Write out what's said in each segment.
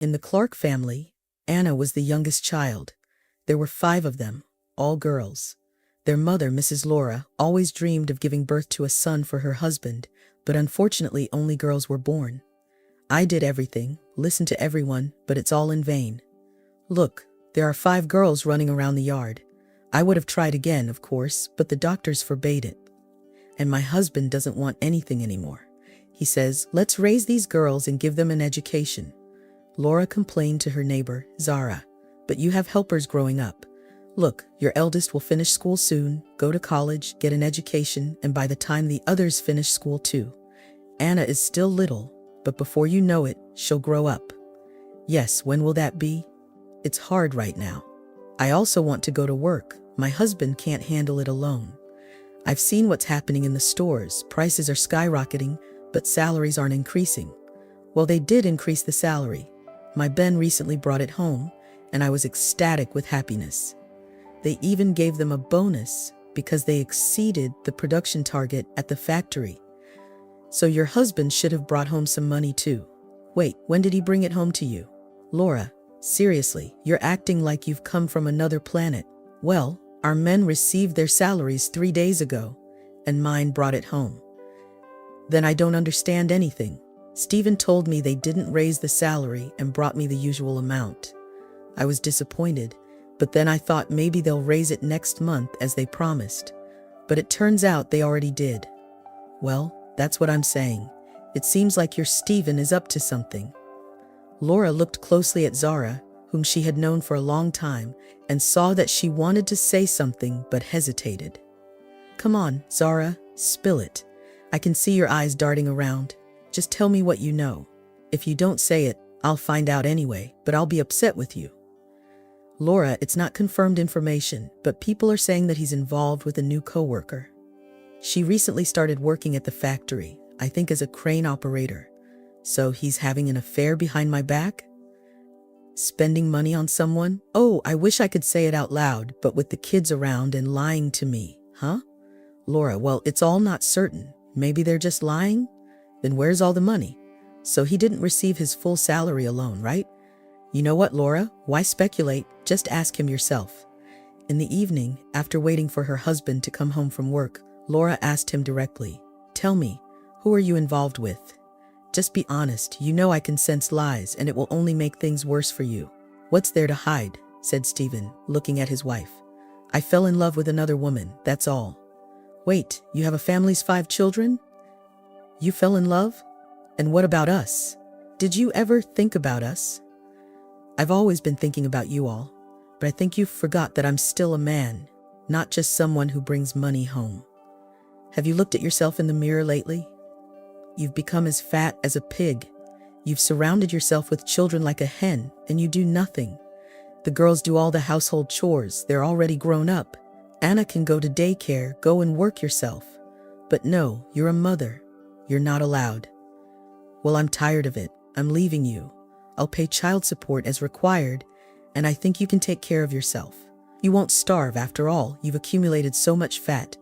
In the Clark family, Anna was the youngest child. There were 5 of them, all girls. Their mother, Mrs. Laura, always dreamed of giving birth to a son for her husband, but unfortunately only girls were born. I did everything, listened to everyone, but it's all in vain. Look, there are 5 girls running around the yard. I would have tried again, of course, but the doctors forbade it. And my husband doesn't want anything anymore. He says, let's raise these girls and give them an education. Laura complained to her neighbor, Zara, but you have helpers growing up. Look, your eldest will finish school soon, go to college, get an education, and by the time the others finish school too. Anna is still little, but before you know it, she'll grow up. Yes, when will that be? It's hard right now. I also want to go to work. My husband can't handle it alone. I've seen what's happening in the stores. Prices are skyrocketing, but salaries aren't increasing. Well, they did increase the salary. My Ben recently brought it home, and I was ecstatic with happiness. They even gave them a bonus because they exceeded the production target at the factory. So your husband should have brought home some money too. Wait, when did he bring it home to you? Laura, seriously, you're acting like you've come from another planet. Well, our men received their salaries 3 days ago, and mine brought it home. Then I don't understand anything. Stephen told me they didn't raise the salary and brought me the usual amount. I was disappointed, but then I thought maybe they'll raise it next month as they promised. But it turns out they already did. Well, that's what I'm saying. It seems like your Stephen is up to something. Laura looked closely at Zara, whom she had known for a long time, and saw that she wanted to say something but hesitated. Come on, Zara, spill it. I can see your eyes darting around. Just tell me what you know. If you don't say it, I'll find out anyway, but I'll be upset with you. Laura, it's not confirmed information, but people are saying that he's involved with a new coworker. She recently started working at the factory, I think as a crane operator. So he's having an affair behind my back? Spending money on someone? Oh, I wish I could say it out loud, but with the kids around and lying to me, huh? Laura, well, it's all not certain. Maybe they're just lying? Then where's all the money? So he didn't receive his full salary alone, right? You know what, Laura? Why speculate? Just ask him yourself. In the evening, after waiting for her husband to come home from work, Laura asked him directly, tell me, who are you involved with? Just be honest. You know I can sense lies, and it will only make things worse for you. What's there to hide? Said Stephen, looking at his wife. I fell in love with another woman, that's all. Wait, you have a family's 5 children? You fell in love? And what about us? Did you ever think about us? I've always been thinking about you all, but I think you forgot that I'm still a man, not just someone who brings money home. Have you looked at yourself in the mirror lately? You've become as fat as a pig. You've surrounded yourself with children like a hen, and you do nothing. The girls do all the household chores. They're already grown up. Anna can go to daycare, go and work yourself. But no, you're a mother. You're not allowed. Well, I'm tired of it. I'm leaving you. I'll pay child support as required, and I think you can take care of yourself. You won't starve after all. You've accumulated so much fat.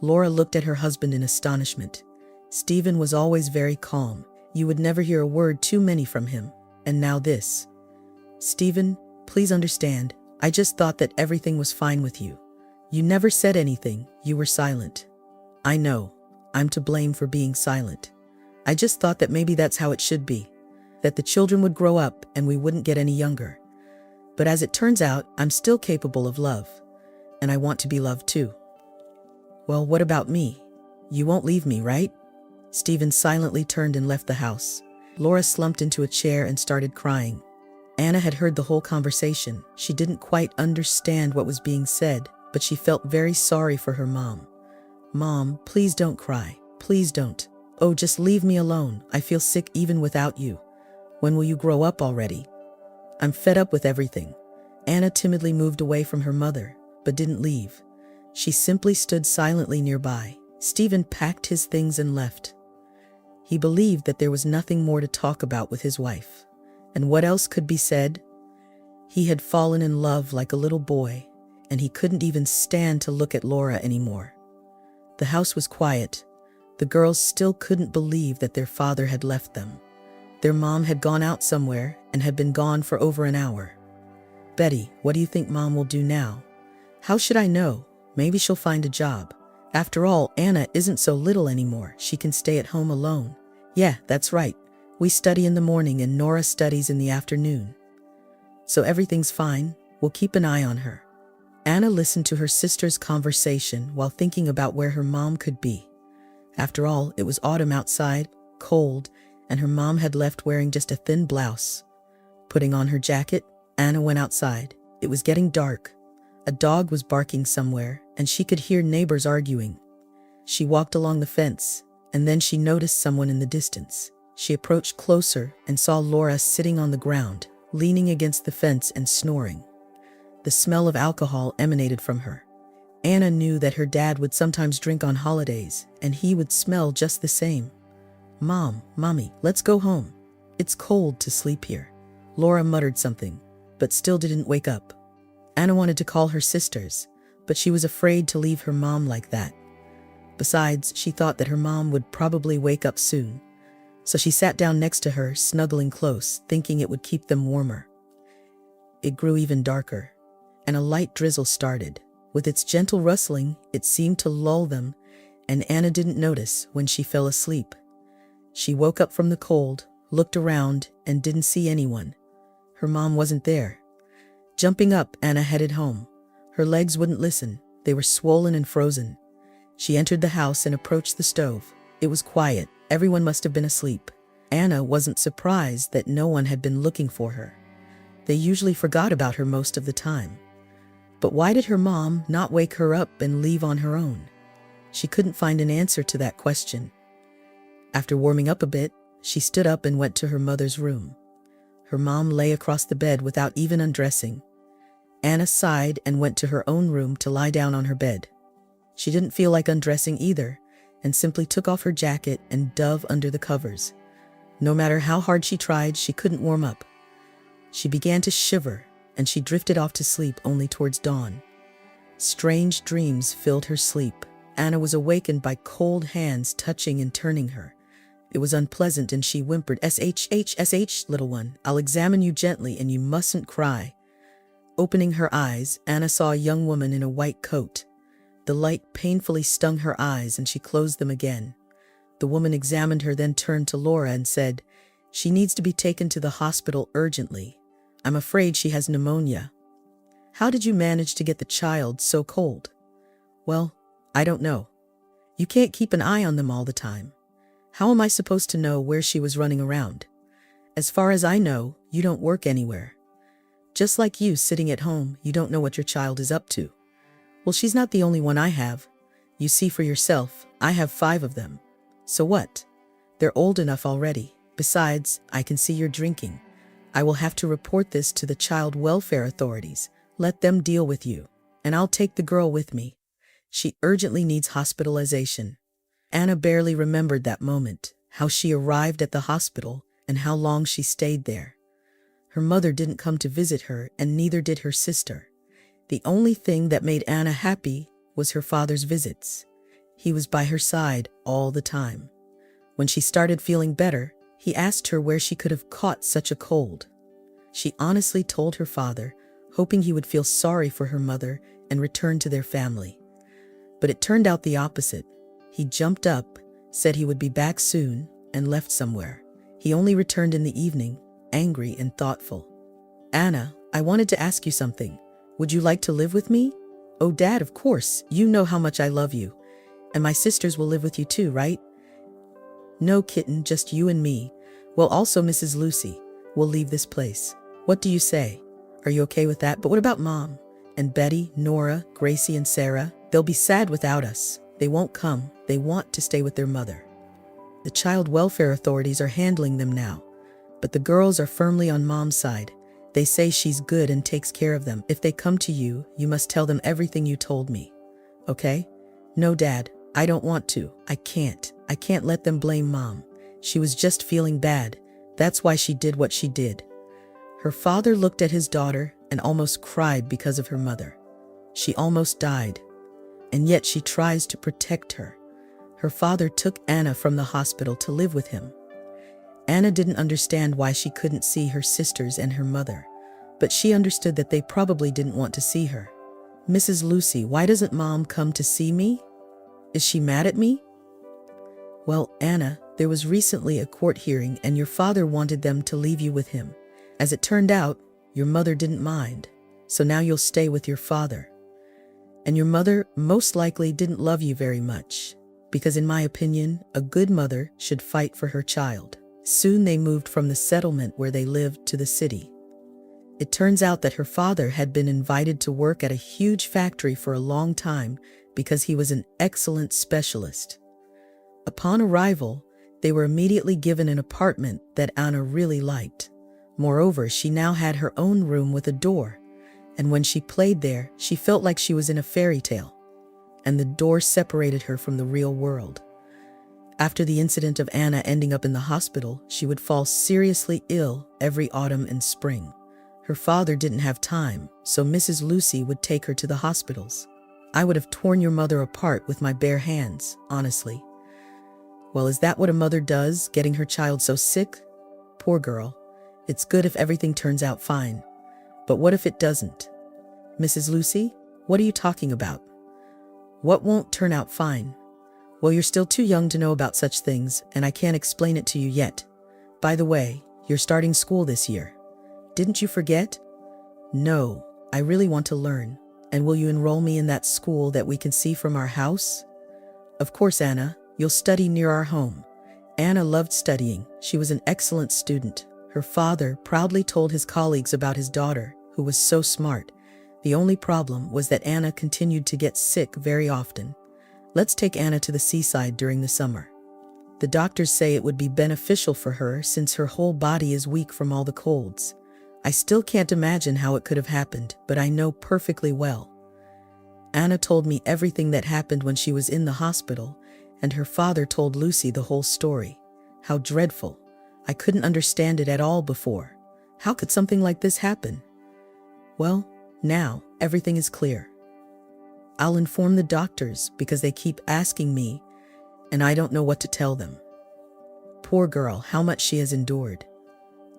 Laura looked at her husband in astonishment. Stephen was always very calm. You would never hear a word too many from him. And now this. Stephen, please understand, I just thought that everything was fine with you. You never said anything. You were silent. I know. I'm to blame for being silent. I just thought that maybe that's how it should be. That the children would grow up and we wouldn't get any younger. But as it turns out, I'm still capable of love. And I want to be loved too. Well, what about me? You won't leave me, right? Stephen silently turned and left the house. Laura slumped into a chair and started crying. Anna had heard the whole conversation. She didn't quite understand what was being said, but she felt very sorry for her mom. Mom, please don't cry. Please don't. Oh, just leave me alone. I feel sick even without you. When will you grow up already? I'm fed up with everything. Anna timidly moved away from her mother, but didn't leave. She simply stood silently nearby. Stephen packed his things and left. He believed that there was nothing more to talk about with his wife. And what else could be said? He had fallen in love like a little boy, and he couldn't even stand to look at Laura anymore. The house was quiet. The girls still couldn't believe that their father had left them. Their mom had gone out somewhere and had been gone for over an hour. "Betty, what do you think Mom will do now?" "How should I know? Maybe she'll find a job. After all, Anna isn't so little anymore. She can stay at home alone." "Yeah, that's right. We study in the morning and Nora studies in the afternoon. So everything's fine. We'll keep an eye on her." Anna listened to her sister's conversation while thinking about where her mom could be. After all, it was autumn outside, cold, and her mom had left wearing just a thin blouse. Putting on her jacket, Anna went outside. It was getting dark. A dog was barking somewhere, and she could hear neighbors arguing. She walked along the fence, and then she noticed someone in the distance. She approached closer and saw Laura sitting on the ground, leaning against the fence and snoring. The smell of alcohol emanated from her. Anna knew that her dad would sometimes drink on holidays, and he would smell just the same. Mommy, let's go home. It's cold to sleep here." Laura muttered something, but still didn't wake up. Anna wanted to call her sisters, but she was afraid to leave her mom like that. Besides, she thought that her mom would probably wake up soon. So she sat down next to her, snuggling close, thinking it would keep them warmer. It grew even darker, and a light drizzle started. With its gentle rustling, it seemed to lull them, and Anna didn't notice when she fell asleep. She woke up from the cold, looked around, and didn't see anyone. Her mom wasn't there. Jumping up, Anna headed home. Her legs wouldn't listen. They were swollen and frozen. She entered the house and approached the stove. It was quiet. Everyone must have been asleep. Anna wasn't surprised that no one had been looking for her. They usually forgot about her most of the time. But why did her mom not wake her up and leave on her own? She couldn't find an answer to that question. After warming up a bit, she stood up and went to her mother's room. Her mom lay across the bed without even undressing. Anna sighed and went to her own room to lie down on her bed. She didn't feel like undressing either, and simply took off her jacket and dove under the covers. No matter how hard she tried, she couldn't warm up. She began to shiver, and she drifted off to sleep only towards dawn. Strange dreams filled her sleep. Anna was awakened by cold hands touching and turning her. It was unpleasant, and she whimpered, "SH, little one, I'll examine you gently and you mustn't cry." Opening her eyes, Anna saw a young woman in a white coat. The light painfully stung her eyes and she closed them again. The woman examined her, then turned to Laura and said, "She needs to be taken to the hospital urgently. I'm afraid she has pneumonia." "How did you manage to get the child so cold?" "Well, I don't know. You can't keep an eye on them all the time. How am I supposed to know where she was running around? As far as I know, you don't work anywhere. Just like you sitting at home, you don't know what your child is up to." "Well, she's not the only one I have. You see for yourself, I have 5 of them." "So what? They're old enough already. Besides, I can see you're drinking. I will have to report this to the child welfare authorities. Let them deal with you. And I'll take the girl with me. She urgently needs hospitalization." Anna barely remembered that moment, how she arrived at the hospital and how long she stayed there. Her mother didn't come to visit her, and neither did her sister. The only thing that made Anna happy was her father's visits. He was by her side all the time. When she started feeling better, he asked her where she could have caught such a cold. She honestly told her father, hoping he would feel sorry for her mother and return to their family. But it turned out the opposite. He jumped up, said he would be back soon, and left somewhere. He only returned in the evening, angry and thoughtful. "Anna, I wanted to ask you something. Would you like to live with me?" "Oh, Dad, of course. You know how much I love you. And my sisters will live with you too, right?" "No, kitten, just you and me. Well, also Mrs. Lucy. We'll leave this place. What do you say? Are you okay with that? But what about Mom? And Betty, Nora, Gracie, and Sarah? They'll be sad without us. They won't come. They want to stay with their mother. The child welfare authorities are handling them now. But the girls are firmly on Mom's side. They say she's good and takes care of them. If they come to you, you must tell them everything you told me. Okay?" "No, Dad, I don't want to. I can't. I can't let them blame Mom. She was just feeling bad. That's why she did what she did." Her father looked at his daughter and almost cried because of her mother. She almost died. And yet she tries to protect her. Her father took Anna from the hospital to live with him. Anna didn't understand why she couldn't see her sisters and her mother, but she understood that they probably didn't want to see her. "Mrs. Lucy, why doesn't Mom come to see me? Is she mad at me?" "Well, Anna, there was recently a court hearing and your father wanted them to leave you with him. As it turned out, your mother didn't mind, so now you'll stay with your father. And your mother most likely didn't love you very much, because in my opinion, a good mother should fight for her child." Soon they moved from the settlement where they lived to the city. It turns out that her father had been invited to work at a huge factory for a long time because he was an excellent specialist. Upon arrival, they were immediately given an apartment that Anna really liked. Moreover, she now had her own room with a door, and when she played there, she felt like she was in a fairy tale, and the door separated her from the real world. After the incident of Anna ending up in the hospital, she would fall seriously ill every autumn and spring. Her father didn't have time, so Mrs. Lucy would take her to the hospitals. "I would have torn your mother apart with my bare hands, honestly." "Well, is that what a mother does, getting her child so sick? Poor girl. It's good if everything turns out fine. But what if it doesn't?" "Mrs. Lucy, what are you talking about? What won't turn out fine?" "Well, you're still too young to know about such things, and I can't explain it to you yet. By the way, you're starting school this year. Didn't you forget?" "No, I really want to learn. And will you enroll me in that school that we can see from our house?" "Of course, Anna. You'll study near our home." Anna loved studying. She was an excellent student. Her father proudly told his colleagues about his daughter, who was so smart. The only problem was that Anna continued to get sick very often. "Let's take Anna to the seaside during the summer. The doctors say it would be beneficial for her since her whole body is weak from all the colds." I still can't imagine how it could have happened, but I know perfectly well. Anna told me everything that happened when she was in the hospital, and her father told Lucy the whole story. How dreadful. I couldn't understand it at all before. How could something like this happen? Well, now everything is clear. I'll inform the doctors because they keep asking me, and I don't know what to tell them. Poor girl, how much she has endured.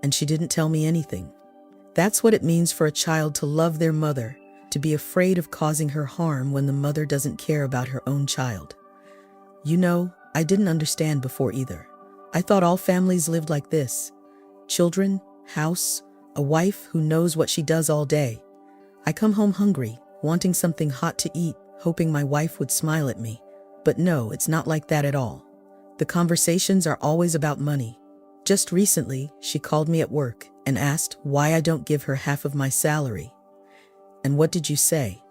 And she didn't tell me anything. That's what it means for a child to love their mother, to be afraid of causing her harm when the mother doesn't care about her own child. You know, I didn't understand before either. I thought all families lived like this. Children, house, a wife who knows what she does all day. I come home hungry, wanting something hot to eat, hoping my wife would smile at me. But no, it's not like that at all. The conversations are always about money. Just recently, she called me at work and asked why I don't give her half of my salary. And what did you say?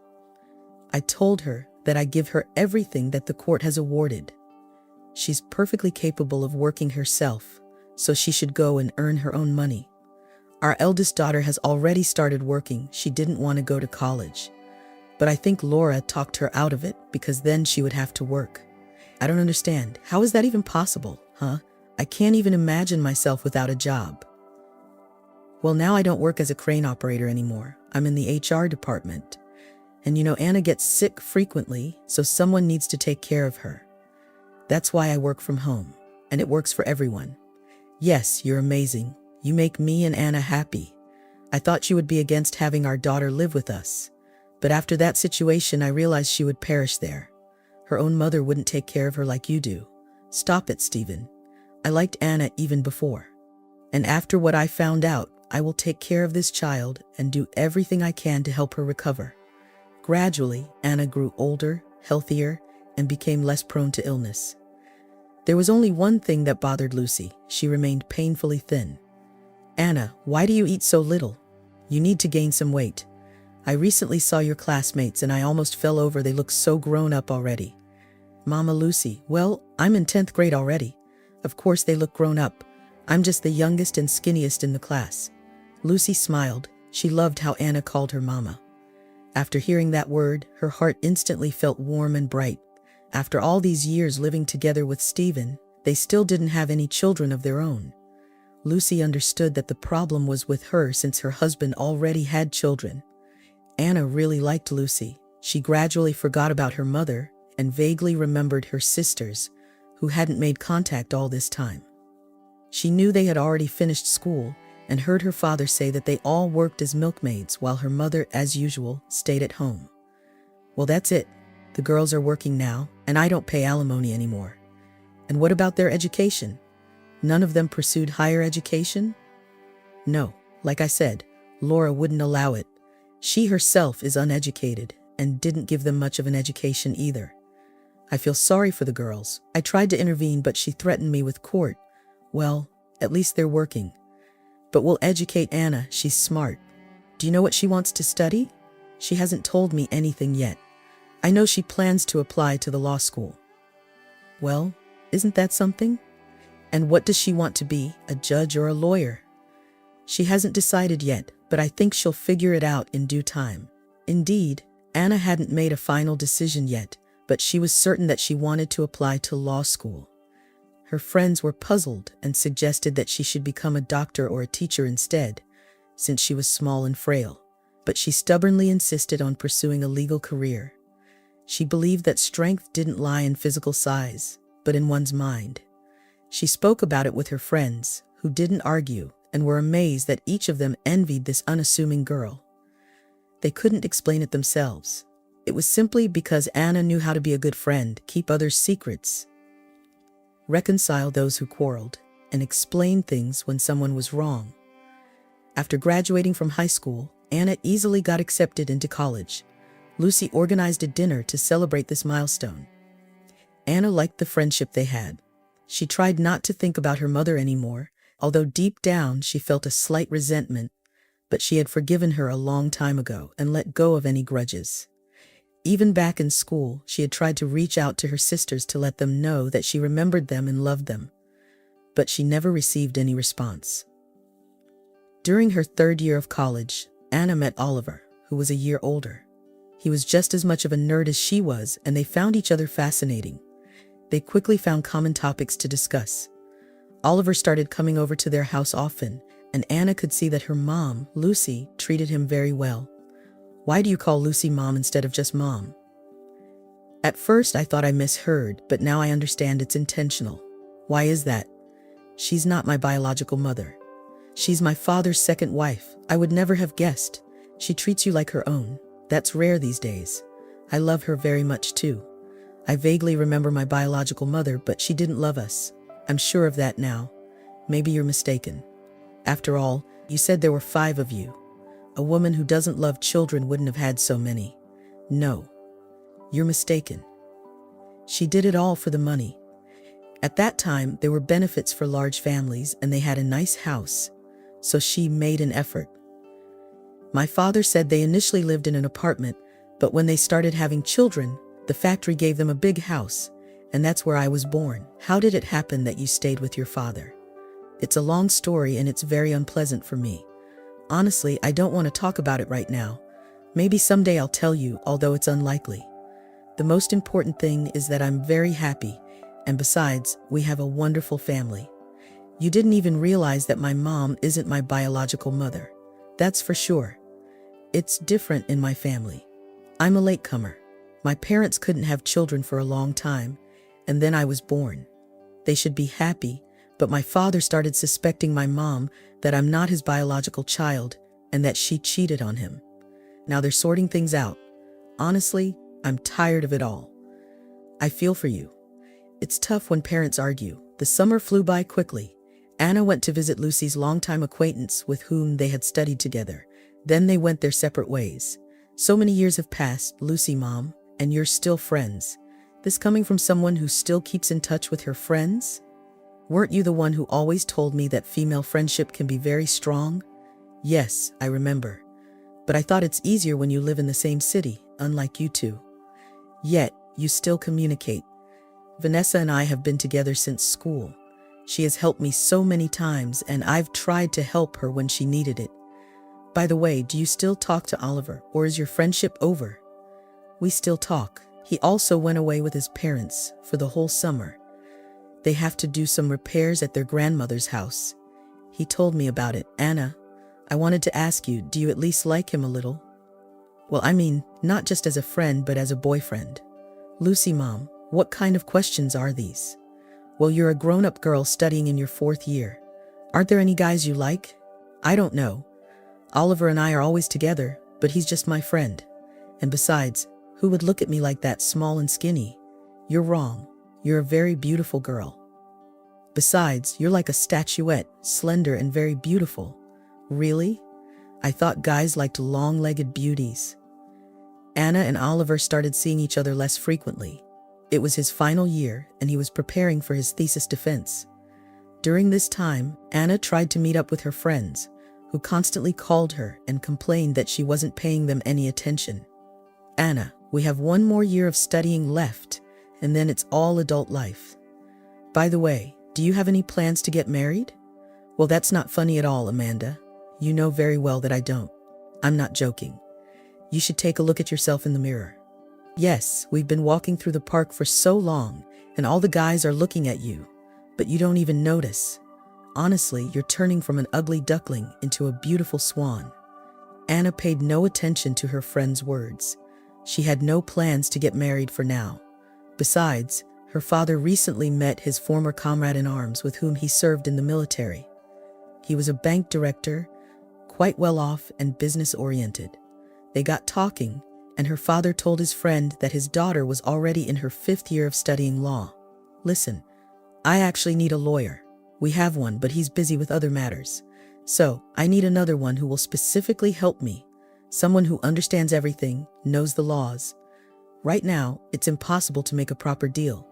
I told her that I give her everything that the court has awarded. She's perfectly capable of working herself, so she should go and earn her own money. Our eldest daughter has already started working. She didn't want to go to college. But I think Laura talked her out of it because then she would have to work. I don't understand. How is that even possible, huh? I can't even imagine myself without a job. Well, now I don't work as a crane operator anymore. I'm in the HR department. And you know, Anna gets sick frequently, so someone needs to take care of her. That's why I work from home, and it works for everyone. Yes, you're amazing. You make me and Anna happy. I thought you would be against having our daughter live with us. But after that situation, I realized she would perish there. Her own mother wouldn't take care of her like you do. Stop it, Stephen. I liked Anna even before. And after what I found out, I will take care of this child and do everything I can to help her recover. Gradually, Anna grew older, healthier, and became less prone to illness. There was only one thing that bothered Lucy. She remained painfully thin. Anna, why do you eat so little? You need to gain some weight. I recently saw your classmates and I almost fell over. They look so grown up already. Mama Lucy, well, I'm in 10th grade already. Of course they look grown up. I'm just the youngest and skinniest in the class. Lucy smiled. She loved how Anna called her mama. After hearing that word, her heart instantly felt warm and bright. After all these years living together with Stephen, they still didn't have any children of their own. Lucy understood that the problem was with her since her husband already had children. Anna really liked Lucy. She gradually forgot about her mother and vaguely remembered her sisters, who hadn't made contact all this time. She knew they had already finished school and heard her father say that they all worked as milkmaids while her mother, as usual, stayed at home. Well, that's it. The girls are working now, and I don't pay alimony anymore. And what about their education? None of them pursued higher education? No, like I said, Laura wouldn't allow it. She herself is uneducated and didn't give them much of an education either. I feel sorry for the girls. I tried to intervene, but she threatened me with court. Well, at least they're working. But we'll educate Anna. She's smart. Do you know what she wants to study? She hasn't told me anything yet. I know she plans to apply to the law school. Well, isn't that something? And what does she want to be, a judge or a lawyer? She hasn't decided yet, but I think she'll figure it out in due time. Indeed, Anna hadn't made a final decision yet, but she was certain that she wanted to apply to law school. Her friends were puzzled and suggested that she should become a doctor or a teacher instead, since she was small and frail. But she stubbornly insisted on pursuing a legal career. She believed that strength didn't lie in physical size, but in one's mind. She spoke about it with her friends, who didn't argue and were amazed that each of them envied this unassuming girl. They couldn't explain it themselves. It was simply because Anna knew how to be a good friend, keep others' secrets, reconcile those who quarreled, and explain things when someone was wrong. After graduating from high school, Anna easily got accepted into college. Lucy organized a dinner to celebrate this milestone. Anna liked the friendship they had. She tried not to think about her mother anymore, although deep down she felt a slight resentment, but she had forgiven her a long time ago and let go of any grudges. Even back in school, she had tried to reach out to her sisters to let them know that she remembered them and loved them, but she never received any response. During her third year of college, Anna met Oliver, who was a year older. He was just as much of a nerd as she was, and they found each other fascinating. They quickly found common topics to discuss. Oliver started coming over to their house often, and Anna could see that her mom, Lucy, treated him very well. Why do you call Lucy Mom instead of just Mom? At first I thought I misheard, but now I understand it's intentional. Why is that? She's not my biological mother. She's my father's second wife. I would never have guessed. She treats you like her own. That's rare these days. I love her very much too. I vaguely remember my biological mother, but she didn't love us. I'm sure of that now. Maybe you're mistaken. After all, you said there were 5 of you. A woman who doesn't love children wouldn't have had so many. No, you're mistaken. She did it all for the money. At that time, there were benefits for large families and they had a nice house, so she made an effort. My father said they initially lived in an apartment, but when they started having children, the factory gave them a big house, and that's where I was born. How did it happen that you stayed with your father? It's a long story and it's very unpleasant for me. Honestly, I don't want to talk about it right now. Maybe someday I'll tell you, although it's unlikely. The most important thing is that I'm very happy, and besides, we have a wonderful family. You didn't even realize that my mom isn't my biological mother. That's for sure. It's different in my family. I'm a latecomer. My parents couldn't have children for a long time, and then I was born. They should be happy, but my father started suspecting my mom that I'm not his biological child and that she cheated on him. Now they're sorting things out. Honestly, I'm tired of it all. I feel for you. It's tough when parents argue. The summer flew by quickly. Anna went to visit Lucy's longtime acquaintance with whom they had studied together. Then they went their separate ways. So many years have passed, Lucy Mom, and you're still friends. This coming from someone who still keeps in touch with her friends? Weren't you the one who always told me that female friendship can be very strong? Yes, I remember. But I thought it's easier when you live in the same city, unlike you two. Yet, you still communicate. Vanessa and I have been together since school. She has helped me so many times, and I've tried to help her when she needed it. By the way, do you still talk to Oliver, or is your friendship over? We still talk. He also went away with his parents for the whole summer. They have to do some repairs at their grandmother's house. He told me about it. Anna, I wanted to ask you, do you at least like him a little? Well, I mean, not just as a friend, but as a boyfriend. Lucy Mom, what kind of questions are these? Well, you're a grown-up girl studying in your 4th year. Aren't there any guys you like? I don't know. Oliver and I are always together, but he's just my friend. And besides, who would look at me like that, small and skinny? You're wrong. You're a very beautiful girl. Besides, you're like a statuette, slender and very beautiful. Really? I thought guys liked long-legged beauties. Anna and Oliver started seeing each other less frequently. It was his final year, and he was preparing for his thesis defense. During this time, Anna tried to meet up with her friends, who constantly called her and complained that she wasn't paying them any attention. Anna, we have 1 more year of studying left, and then it's all adult life. By the way, do you have any plans to get married? Well, that's not funny at all, Amanda. You know very well that I don't. I'm not joking. You should take a look at yourself in the mirror. Yes, we've been walking through the park for so long, and all the guys are looking at you, but you don't even notice. Honestly, you're turning from an ugly duckling into a beautiful swan. Anna paid no attention to her friend's words. She had no plans to get married for now. Besides, her father recently met his former comrade in arms with whom he served in the military. He was a bank director, quite well off and business-oriented. They got talking, and her father told his friend that his daughter was already in her 5th year of studying law. Listen, I actually need a lawyer. We have one, but he's busy with other matters. So, I need another one who will specifically help me. Someone who understands everything, knows the laws. Right now, it's impossible to make a proper deal.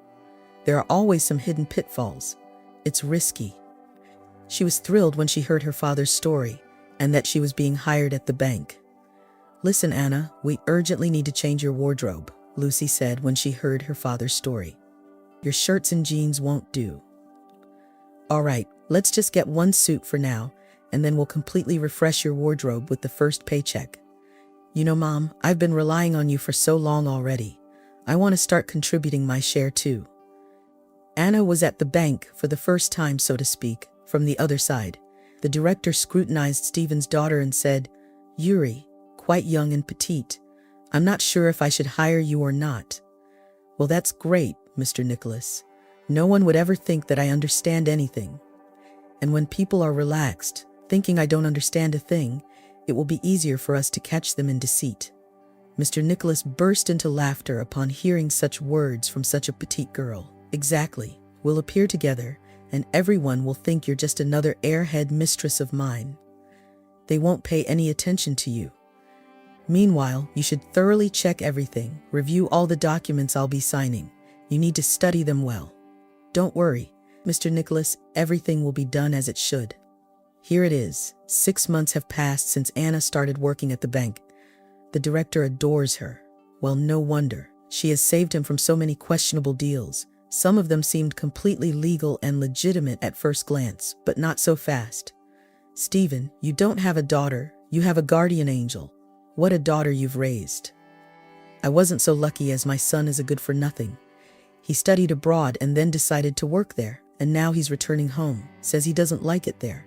There are always some hidden pitfalls. It's risky. She was thrilled when she heard her father's story, and that she was being hired at the bank. Listen, Anna, we urgently need to change your wardrobe, Lucy said when she heard her father's story. Your shirts and jeans won't do. All right, let's just get 1 suit for now, and then we'll completely refresh your wardrobe with the first paycheck. You know, Mom, I've been relying on you for so long already. I want to start contributing my share too. Anna was at the bank for the first time, so to speak, from the other side. The director scrutinized Stephen's daughter and said, Yuri, quite young and petite. I'm not sure if I should hire you or not. Well, that's great, Mr. Nicholas. No one would ever think that I understand anything. And when people are relaxed, thinking I don't understand a thing, it will be easier for us to catch them in deceit. Mr. Nicholas burst into laughter upon hearing such words from such a petite girl. Exactly. We'll appear together, and everyone will think you're just another airhead mistress of mine. They won't pay any attention to you. Meanwhile, you should thoroughly check everything, review all the documents I'll be signing. You need to study them well. Don't worry, Mr. Nicholas, everything will be done as it should. Here it is. 6 months have passed since Anna started working at the bank. The director adores her. Well, no wonder. She has saved him from so many questionable deals. Some of them seemed completely legal and legitimate at first glance, but not so fast. Stephen, you don't have a daughter, you have a guardian angel. What a daughter you've raised. I wasn't so lucky, as my son is a good-for-nothing. He studied abroad and then decided to work there, and now he's returning home, says he doesn't like it there.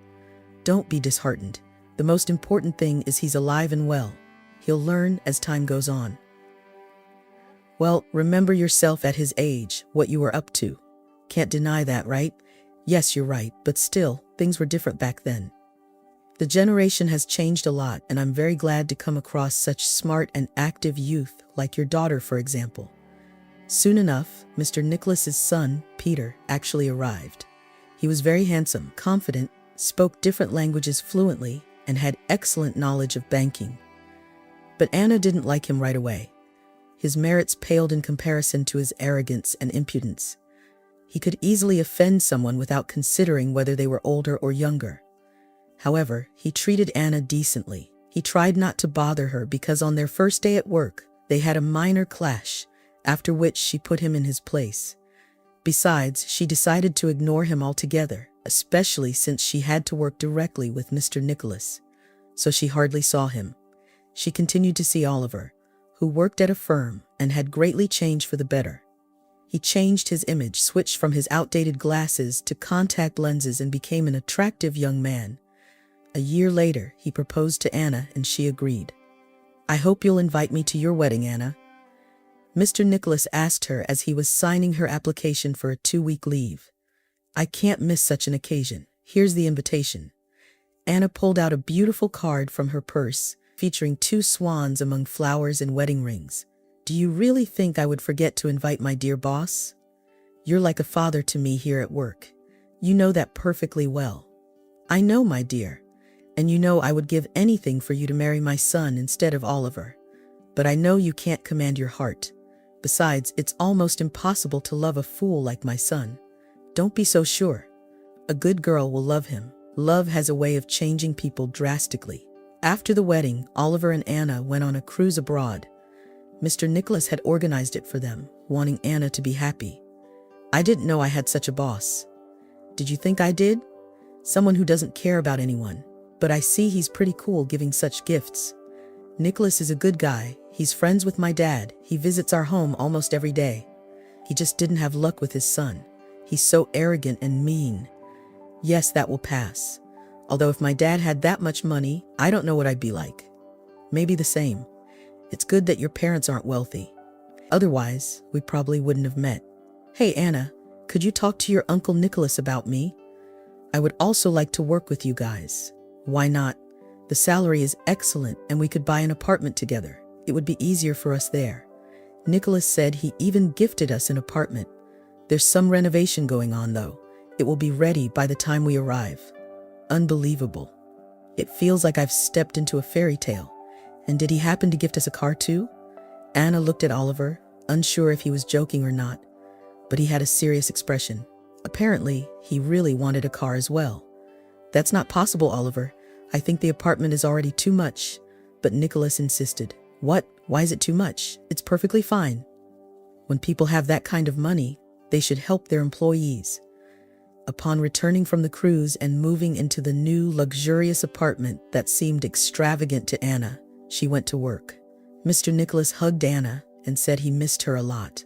Don't be disheartened. The most important thing is he's alive and well. He'll learn as time goes on. Well, remember yourself at his age, what you were up to. Can't deny that, right? Yes, you're right, but still, things were different back then. The generation has changed a lot, and I'm very glad to come across such smart and active youth like your daughter, for example. Soon enough, Mr. Nicholas's son, Peter, actually arrived. He was very handsome, confident, spoke different languages fluently, and had excellent knowledge of banking. But Anna didn't like him right away. His merits paled in comparison to his arrogance and impudence. He could easily offend someone without considering whether they were older or younger. However, he treated Anna decently. He tried not to bother her because on their first day at work, they had a minor clash, after which she put him in his place. Besides, she decided to ignore him altogether, especially since she had to work directly with Mr. Nicholas. So she hardly saw him. She continued to see Oliver, who worked at a firm and had greatly changed for the better. He changed his image, switched from his outdated glasses to contact lenses, and became an attractive young man. A year later, he proposed to Anna and she agreed. I hope you'll invite me to your wedding, Anna. Mr. Nicholas asked her as he was signing her application for a 2-week leave. I can't miss such an occasion. Here's the invitation." Anna pulled out a beautiful card from her purse, featuring 2 swans among flowers and wedding rings. "Do you really think I would forget to invite my dear boss? You're like a father to me here at work. You know that perfectly well." "I know, my dear. And you know I would give anything for you to marry my son instead of Oliver. But I know you can't command your heart. Besides, it's almost impossible to love a fool like my son. Don't be so sure. A good girl will love him. Love has a way of changing people drastically." After the wedding, Oliver and Anna went on a cruise abroad. Mr. Nicholas had organized it for them, wanting Anna to be happy. "I didn't know I had such a boss." "Did you think I did? Someone who doesn't care about anyone. But I see he's pretty cool giving such gifts. Nicholas is a good guy. He's friends with my dad. He visits our home almost every day. He just didn't have luck with his son. He's so arrogant and mean. Yes, that will pass. Although if my dad had that much money, I don't know what I'd be like. Maybe the same. It's good that your parents aren't wealthy. Otherwise, we probably wouldn't have met. Hey, Anna, could you talk to your Uncle Nicholas about me? I would also like to work with you guys." "Why not? The salary is excellent and we could buy an apartment together. It would be easier for us there. Nicholas said he even gifted us an apartment. There's some renovation going on though. It will be ready by the time we arrive." Unbelievable. It feels like I've stepped into a fairy tale. And did he happen to gift us a car too? Anna looked at Oliver, unsure if he was joking or not, but he had a serious expression. Apparently, he really wanted a car as well. "That's not possible, Oliver. I think the apartment is already too much." But Nicholas insisted. "What? Why is it too much? It's perfectly fine. When people have that kind of money, they should help their employees." Upon returning from the cruise and moving into the new luxurious apartment that seemed extravagant to Anna, she went to work. Mr. Nicholas hugged Anna and said he missed her a lot.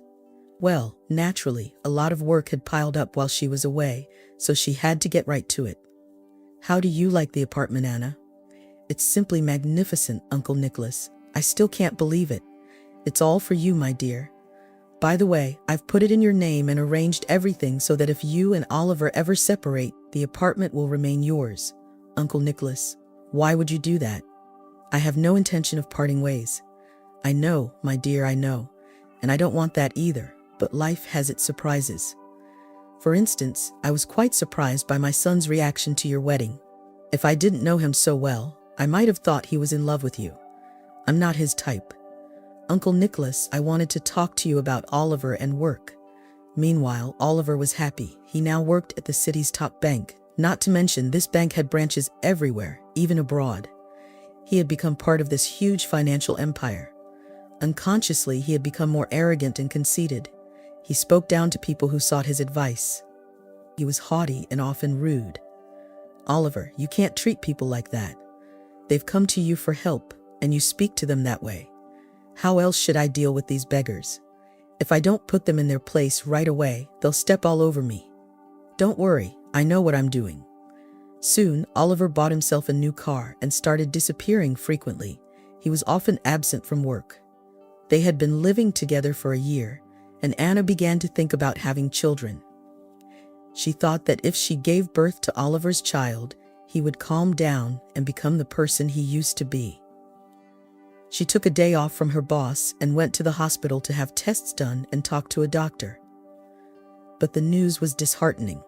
Well, naturally, a lot of work had piled up while she was away, so she had to get right to it. "How do you like the apartment, Anna?" "It's simply magnificent, Uncle Nicholas. I still can't believe it. It's all for you, my dear. By the way, I've put it in your name and arranged everything so that if you and Oliver ever separate, the apartment will remain yours." "Uncle Nicholas, why would you do that?" "I have no intention of parting ways." "I know, my dear, I know. And I don't want that either, but life has its surprises. For instance, I was quite surprised by my son's reaction to your wedding. If I didn't know him so well, I might have thought he was in love with you. I'm not his type. Uncle Nicholas, I wanted to talk to you about Oliver and work." Meanwhile, Oliver was happy. He now worked at the city's top bank. Not to mention, this bank had branches everywhere, even abroad. He had become part of this huge financial empire. Unconsciously, he had become more arrogant and conceited. He spoke down to people who sought his advice. He was haughty and often rude. "Oliver, you can't treat people like that. They've come to you for help, and you speak to them that way. How else should I deal with these beggars? If I don't put them in their place right away, they'll step all over me. Don't worry, I know what I'm doing." Soon, Oliver bought himself a new car and started disappearing frequently. He was often absent from work. They had been living together for a year, and Anna began to think about having children. She thought that if she gave birth to Oliver's child, he would calm down and become the person he used to be. She took a day off from her boss and went to the hospital to have tests done and talk to a doctor. But the news was disheartening.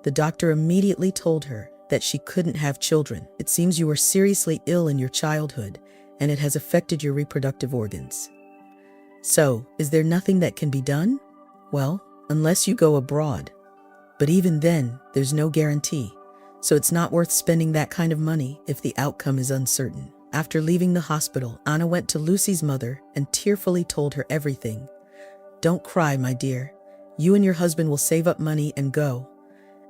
The doctor immediately told her that she couldn't have children. "It seems you were seriously ill in your childhood, and it has affected your reproductive organs. So, is there nothing that can be done? Well, unless you go abroad. But even then, there's no guarantee. So it's not worth spending that kind of money if the outcome is uncertain." After leaving the hospital, Anna went to Lucy's mother and tearfully told her everything. "Don't cry, my dear. You and your husband will save up money and go.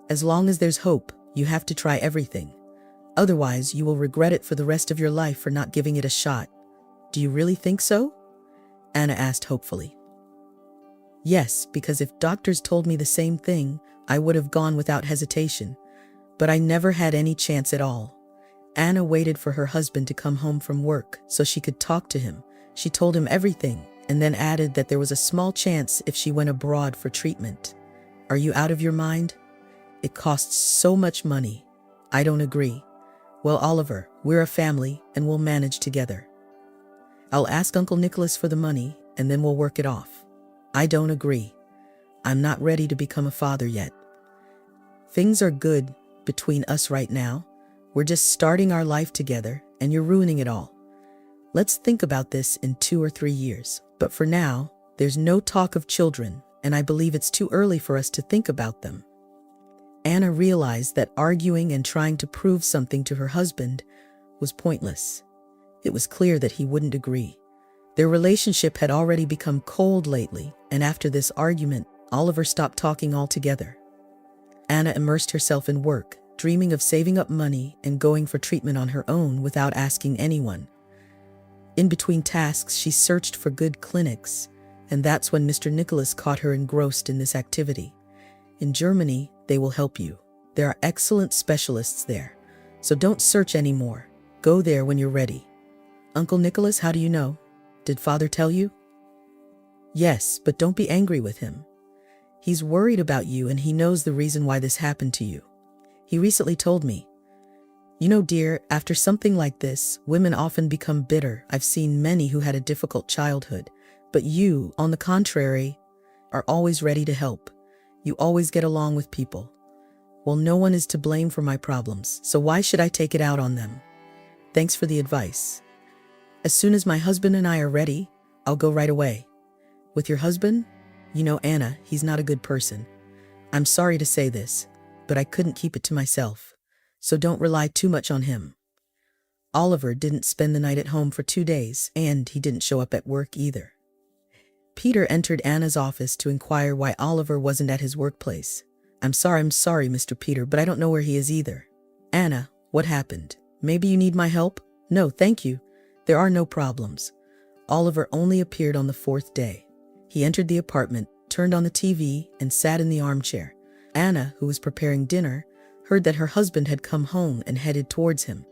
As long as there's hope, you have to try everything. Otherwise, you will regret it for the rest of your life for not giving it a shot." "Do you really think so?" Anna asked hopefully. "Yes, because if doctors told me the same thing, I would have gone without hesitation. But I never had any chance at all." Anna waited for her husband to come home from work so she could talk to him. She told him everything and then added that there was a small chance if she went abroad for treatment. "Are you out of your mind?" It costs so much money. I don't agree. Well, Oliver, we're a family and we'll manage together. I'll ask Uncle Nicholas for the money and then we'll work it off. I don't agree. I'm not ready to become a father yet. Things are good between us right now. We're just starting our life together and you're ruining it all. Let's think about this in 2 or 3 years. But for now, there's no talk of children, and I believe it's too early for us to think about them. Anna realized that arguing and trying to prove something to her husband was pointless. It was clear that he wouldn't agree. Their relationship had already become cold lately, and after this argument, Oliver stopped talking altogether. Anna immersed herself in work, dreaming of saving up money and going for treatment on her own without asking anyone. In between tasks, she searched for good clinics, and that's when Mr. Nicholas caught her engrossed in this activity. In Germany, they will help you. There are excellent specialists there, so don't search anymore. Go there when you're ready. Uncle Nicholas, how do you know? Did Father tell you? Yes, but don't be angry with him. He's worried about you and he knows the reason why this happened to you. He recently told me. You know, dear, after something like this, women often become bitter. I've seen many who had a difficult childhood, but you, on the contrary, are always ready to help. You always get along with people. Well, no one is to blame for my problems, so why should I take it out on them? Thanks for the advice. As soon as my husband and I are ready, I'll go right away. With your husband? You know, Anna, he's not a good person. I'm sorry to say this, but I couldn't keep it to myself. So don't rely too much on him. Oliver didn't spend the night at home for 2 days, and he didn't show up at work either. Peter entered Anna's office to inquire why Oliver wasn't at his workplace. I'm sorry, Mr. Peter, but I don't know where he is either. Anna, what happened? Maybe you need my help? No, thank you. There are no problems. Oliver only appeared on the 4th day. He entered the apartment, turned on the TV, and sat in the armchair. Anna, who was preparing dinner, heard that her husband had come home and headed towards him.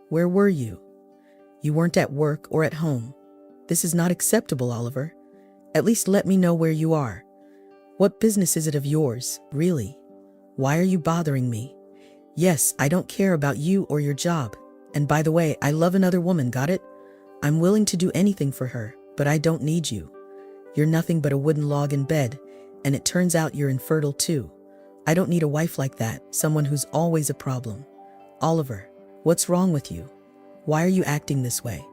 Where were you? You weren't at work or at home. This is not acceptable, Oliver. At least let me know where you are. What business is it of yours, really? Why are you bothering me? Yes, I don't care about you or your job. And by the way, I love another woman, got it? I'm willing to do anything for her, but I don't need you. You're nothing but a wooden log in bed, and it turns out you're infertile too. I don't need a wife like that, someone who's always a problem. Oliver, what's wrong with you? Why are you acting this way?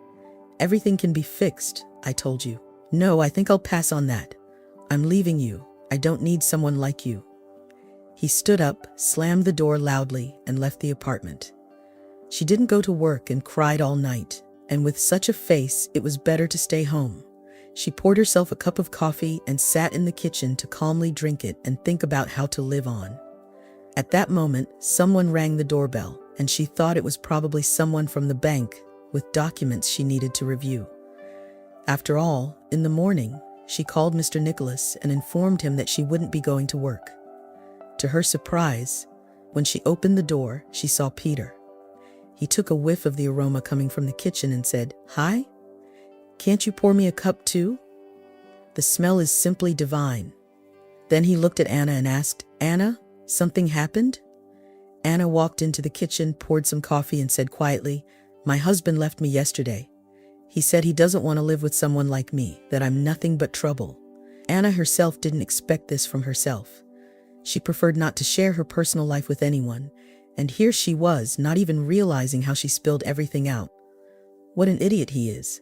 Everything can be fixed, I told you. No, I think I'll pass on that. I'm leaving you. I don't need someone like you. He stood up, slammed the door loudly, and left the apartment. She didn't go to work and cried all night, and with such a face, it was better to stay home. She poured herself a cup of coffee and sat in the kitchen to calmly drink it and think about how to live on. At that moment, someone rang the doorbell, and she thought it was probably someone from the bank with documents she needed to review. After all, in the morning, she called Mr. Nicholas and informed him that she wouldn't be going to work. To her surprise, when she opened the door, she saw Peter. He took a whiff of the aroma coming from the kitchen and said, "Hi? Can't you pour me a cup too? The smell is simply divine." Then he looked at Anna and asked, "Anna, something happened?" Anna walked into the kitchen, poured some coffee and said quietly, "My husband left me yesterday. He said he doesn't want to live with someone like me, that I'm nothing but trouble." Anna herself didn't expect this from herself. She preferred not to share her personal life with anyone, and here she was, not even realizing how she spilled everything out. What an idiot he is.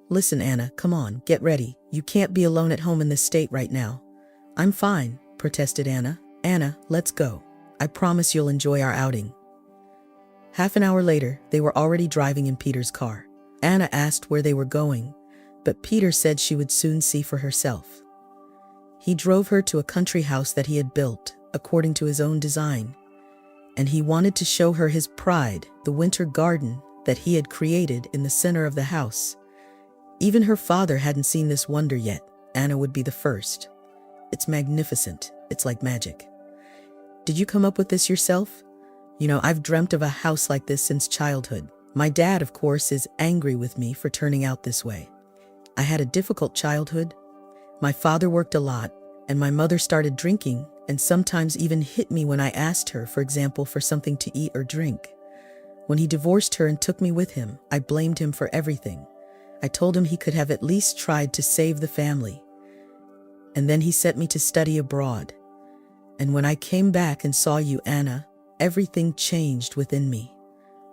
"Listen, Anna, come on, get ready. You can't be alone at home in this state right now." "I'm fine," protested Anna. "Anna, let's go. I promise you'll enjoy our outing." Half an hour later, they were already driving in Peter's car. Anna asked where they were going, but Peter said she would soon see for herself. He drove her to a country house that he had built, according to his own design, and he wanted to show her his pride, the winter garden that he had created in the center of the house. Even her father hadn't seen this wonder yet. Anna would be the first. "It's magnificent. It's like magic." "Did you come up with this yourself?" "You know, I've dreamt of a house like this since childhood. My dad, of course, is angry with me for turning out this way. I had a difficult childhood. My father worked a lot, and my mother started drinking, and sometimes even hit me when I asked her, for example, for something to eat or drink. When he divorced her and took me with him, I blamed him for everything. I told him he could have at least tried to save the family. And then he sent me to study abroad. And when I came back and saw you, Anna, everything changed within me.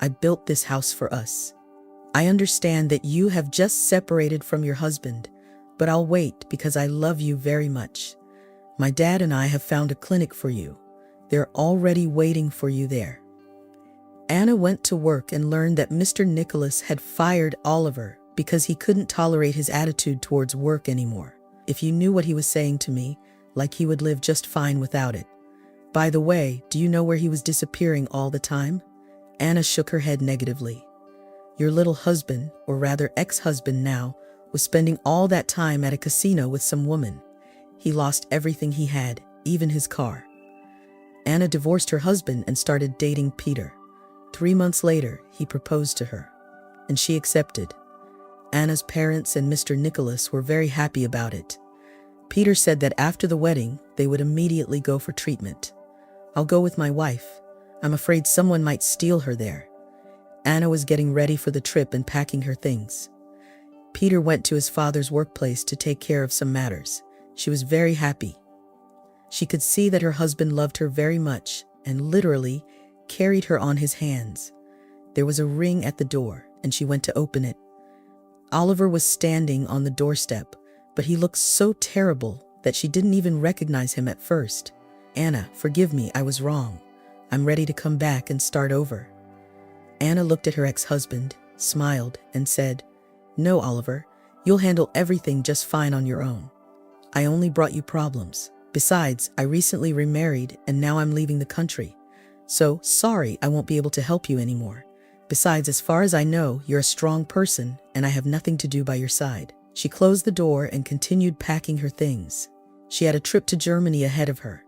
I built this house for us. I understand that you have just separated from your husband, but I'll wait because I love you very much. My dad and I have found a clinic for you. They're already waiting for you there. Anna went to work and learned that Mr. Nicholas had fired Oliver because he couldn't tolerate his attitude towards work anymore. If you knew what he was saying to me, like he would live just fine without it. By the way, do you know where he was disappearing all the time? Anna shook her head negatively. Your little husband, or rather ex-husband now, was spending all that time at a casino with some woman. He lost everything he had, even his car. Anna divorced her husband and started dating Peter. 3 months later, he proposed to her, and she accepted. Anna's parents and Mr. Nicholas were very happy about it. Peter said that after the wedding, they would immediately go for treatment. I'll go with my wife. I'm afraid someone might steal her there. Anna was getting ready for the trip and packing her things. Peter went to his father's workplace to take care of some matters. She was very happy. She could see that her husband loved her very much and literally carried her on his hands. There was a ring at the door, and she went to open it. Oliver was standing on the doorstep, but he looked so terrible that she didn't even recognize him at first. Anna, forgive me, I was wrong. I'm ready to come back and start over. Anna looked at her ex-husband, smiled, and said, No, Oliver, you'll handle everything just fine on your own. I only brought you problems. Besides, I recently remarried and now I'm leaving the country. So, sorry, I won't be able to help you anymore. Besides, as far as I know, you're a strong person and I have nothing to do by your side. She closed the door and continued packing her things. She had a trip to Germany ahead of her.